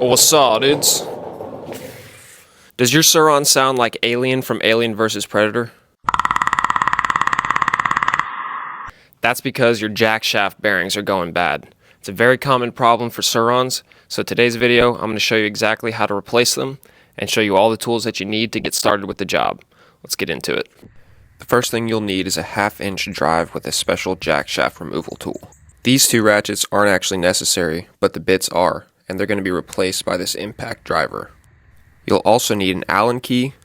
What's up, dudes? Does your Surron sound like Alien from Alien vs. Predator? That's because your jackshaft bearings are going bad. It's a very common problem for Surrons, so today's video I'm going to show you exactly how to replace them and show you all the tools that you need to get started with the job. Let's get into it. The first thing you'll need is a 1/2 inch drive with a special jackshaft removal tool. These two ratchets aren't actually necessary, but the bits are, and they're going to be replaced by this impact driver. You'll also need an Allen key,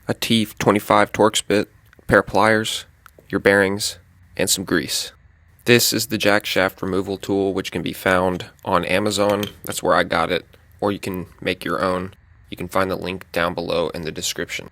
a T25 Torx bit, a pair of pliers, your bearings, and some grease. This is the jackshaft removal tool, which can be found on Amazon. That's where I got it, or you can make your own. You can find the link down below in the description.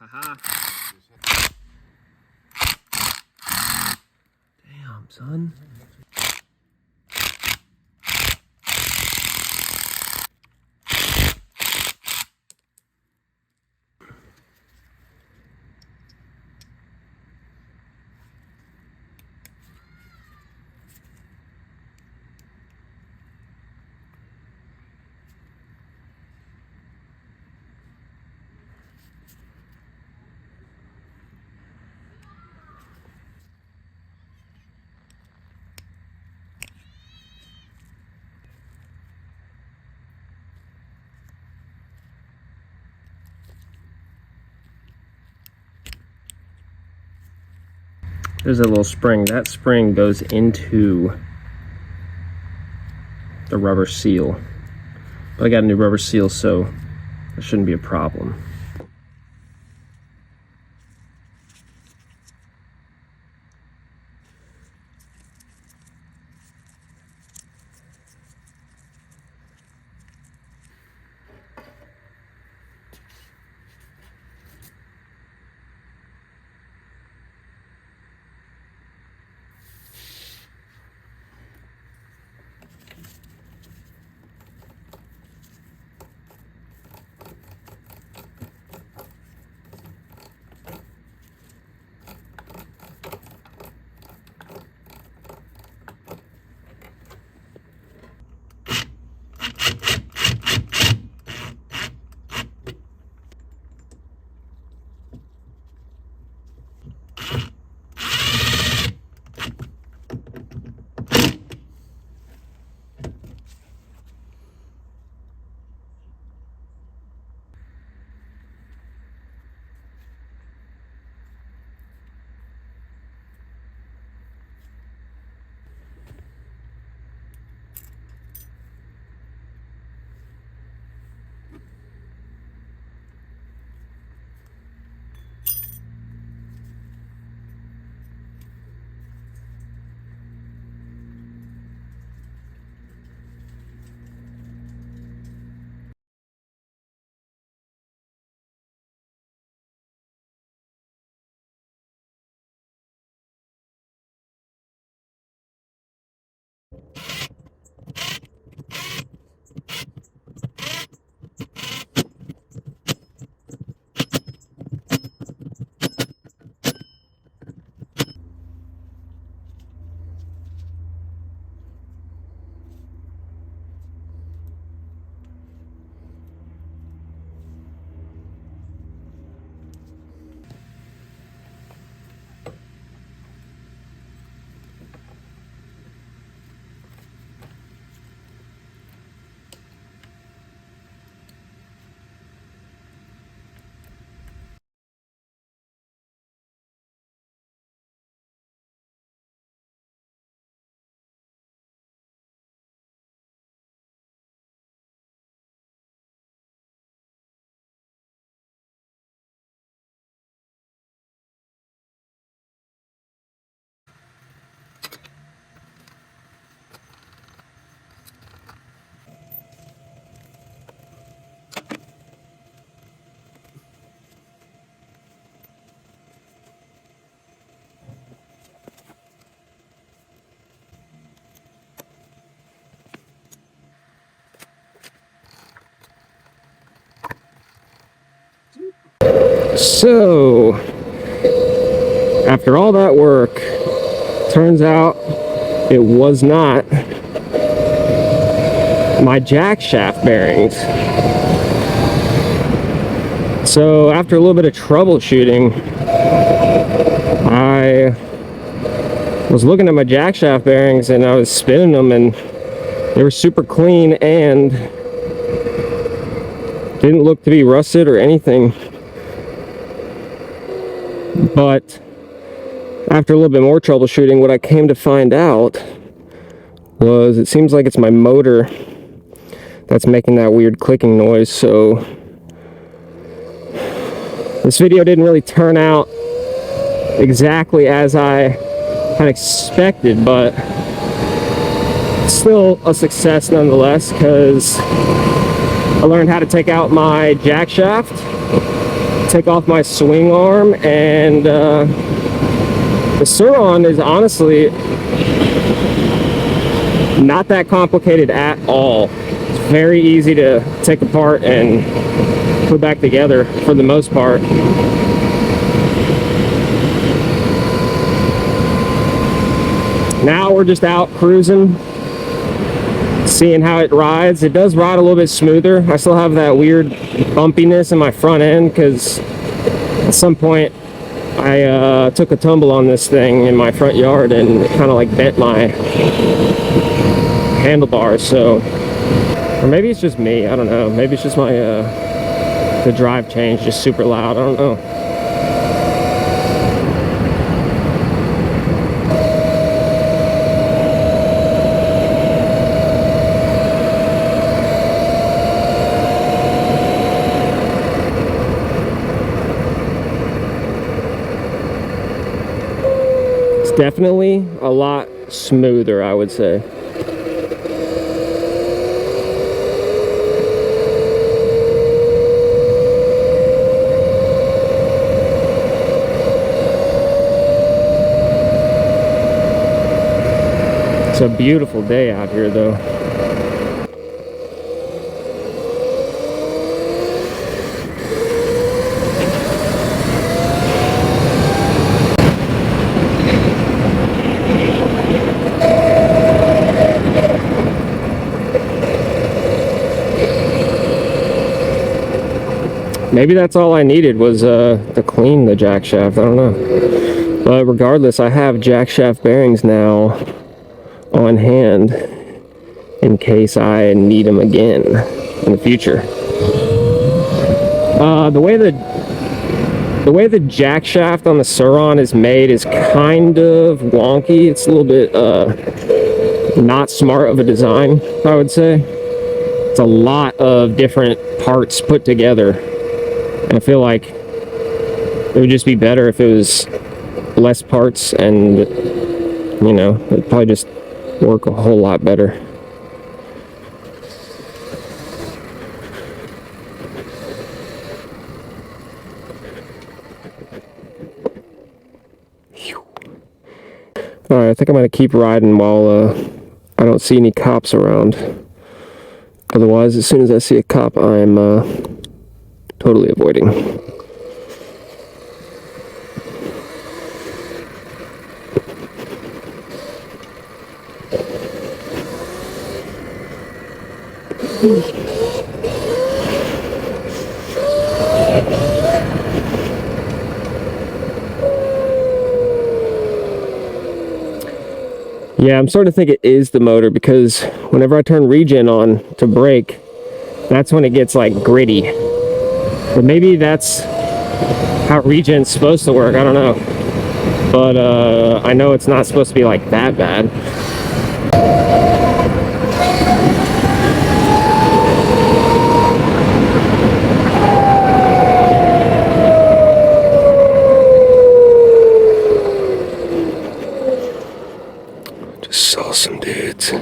Haha. Damn, son. There's a little spring. That spring goes into the rubber seal. But I got a new rubber seal, so it shouldn't be a problem. So, after all that work, turns out it was not my jackshaft bearings. So, after a little bit of troubleshooting, I was looking at my jackshaft bearings and I was spinning them, and they were super clean and didn't look to be rusted or anything. But after a little bit more troubleshooting, what I came to find out was it seems like it's my motor that's making that weird clicking noise. So this video didn't really turn out exactly as I had expected, but still a success nonetheless, because I learned how to take out my jackshaft, take off my swing arm, and the Surron is honestly not that complicated at all. It's very easy to take apart and put back together for the most part. Now we're just out cruising, seeing how it rides. It does ride a little bit smoother. I still have that weird bumpiness in my front end because at some point I took a tumble on this thing in my front yard and it kind of like bent my handlebars. So, or maybe it's just me, I don't know. Maybe it's just my the drive change just super loud, I don't know. Definitely a lot smoother, I would say. It's a beautiful day out here though. Maybe that's all I needed was to clean the jackshaft, I don't know. But regardless, I have jackshaft bearings now on hand in case I need them again in the future. The way the jackshaft on the Surron is made is kind of wonky. It's a little bit not smart of a design, I would say. It's a lot of different parts put together. I feel like it would just be better if it was less parts, and you know, it'd probably just work a whole lot better. Alright, I think I'm gonna keep riding while I don't see any cops around. Otherwise, as soon as I see a cop, I'm totally avoiding. Yeah, I'm starting to think it is the motor, because whenever I turn regen on to brake, that's when it gets like gritty. But maybe that's how regen's supposed to work, I don't know. But I know it's not supposed to be like that bad. Just saw some dudes.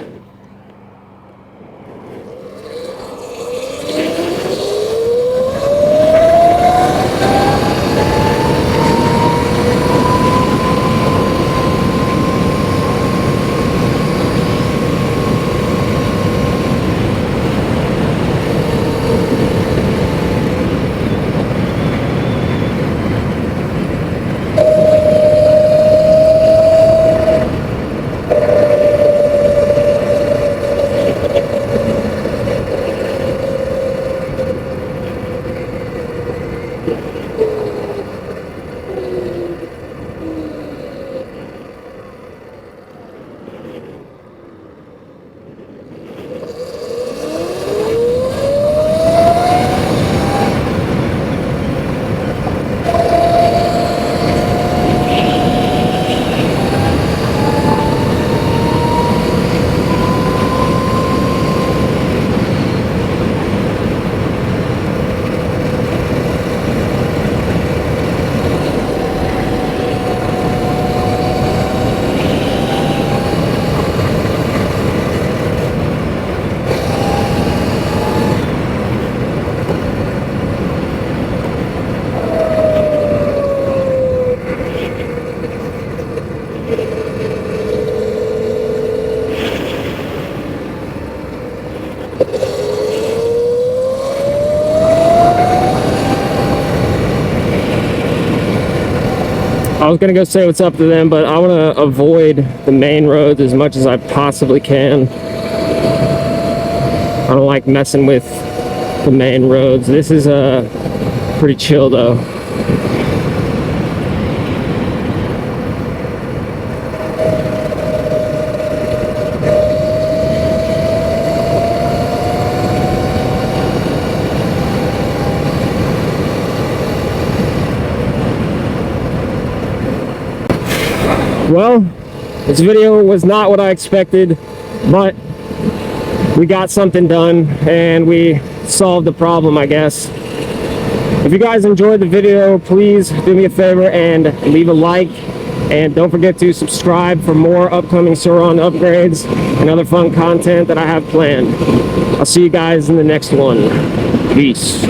was gonna go say what's up to them, but I want to avoid the main roads as much as I possibly can. I don't like messing with the main roads. This is pretty chill though. Well, this video was not what I expected, but we got something done and we solved the problem, I guess. If you guys enjoyed the video, please do me a favor and leave a like, and don't forget to subscribe for more upcoming Surron upgrades and other fun content that I have planned. I'll see you guys in the next one. Peace.